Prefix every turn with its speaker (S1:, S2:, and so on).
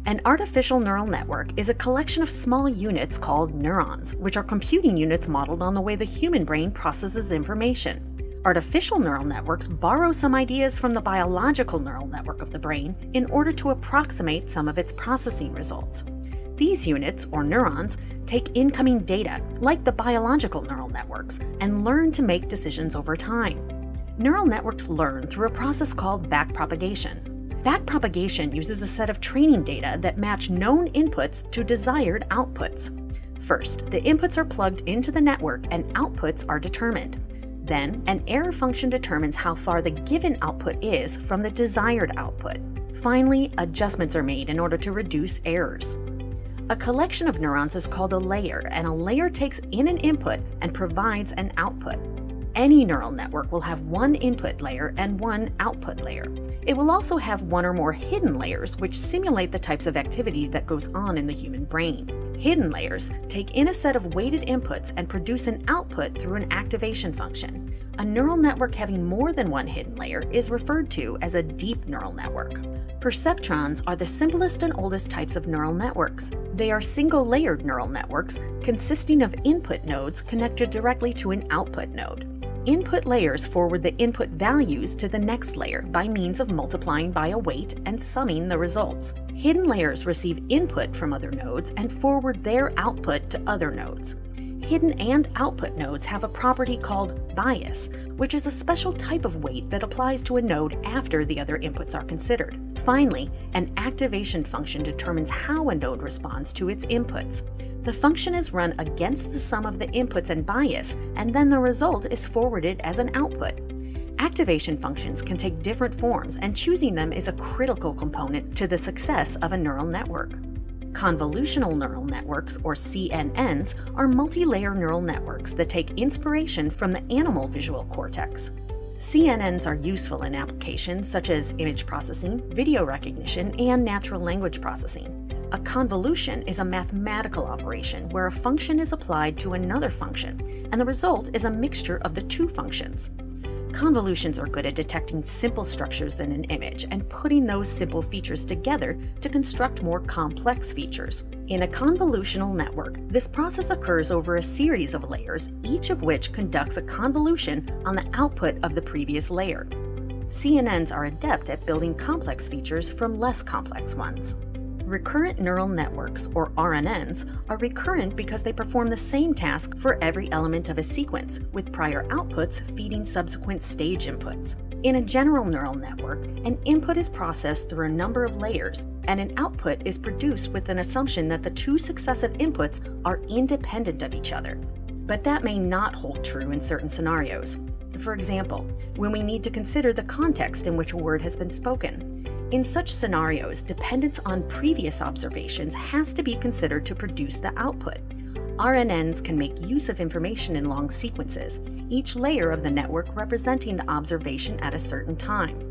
S1: An artificial neural network is a collection of small units called neurons, which are computing units modeled on the way the human brain processes information. Artificial neural networks borrow some ideas from the biological neural network of the brain in order to approximate some of its processing results. These units, or neurons, take incoming data, like the biological neural networks, and learn to make decisions over time. Neural networks learn through a process called backpropagation. Backpropagation uses a set of training data that match known inputs to desired outputs. First, the inputs are plugged into the network and outputs are determined. Then, an error function determines how far the given output is from the desired output. Finally, adjustments are made in order to reduce errors. A collection of neurons is called a layer, and a layer takes in an input and provides an output. Any neural network will have one input layer and one output layer. It will also have one or more hidden layers, which simulate the types of activity that goes on in the human brain. Hidden layers take in a set of weighted inputs and produce an output through an activation function. A neural network having more than one hidden layer is referred to as a deep neural network. Perceptrons are the simplest and oldest types of neural networks. They are single-layered neural networks consisting of input nodes connected directly to an output node. Input layers forward the input values to the next layer by means of multiplying by a weight and summing the results. Hidden layers receive input from other nodes and forward their output to other nodes. Hidden and output nodes have a property called bias, which is a special type of weight that applies to a node after the other inputs are considered. Finally, an activation function determines how a node responds to its inputs. The function is run against the sum of the inputs and bias, and then the result is forwarded as an output. Activation functions can take different forms, and choosing them is a critical component to the success of a neural network. Convolutional neural networks, or CNNs, are multi-layer neural networks that take inspiration from the animal visual cortex. CNNs are useful in applications such as image processing, video recognition, and natural language processing. A convolution is a mathematical operation where a function is applied to another function, and the result is a mixture of the two functions. Convolutions are good at detecting simple structures in an image and putting those simple features together to construct more complex features. In a convolutional network, this process occurs over a series of layers, each of which conducts a convolution on the output of the previous layer. CNNs are adept at building complex features from less complex ones. Recurrent neural networks, or RNNs, are recurrent because they perform the same task for every element of a sequence, with prior outputs feeding subsequent stage inputs. In a general neural network, an input is processed through a number of layers, and an output is produced with an assumption that the two successive inputs are independent of each other. But that may not hold true in certain scenarios. For example, when we need to consider the context in which a word has been spoken. In such scenarios, dependence on previous observations has to be considered to produce the output. RNNs can make use of information in long sequences, each layer of the network representing the observation at a certain time.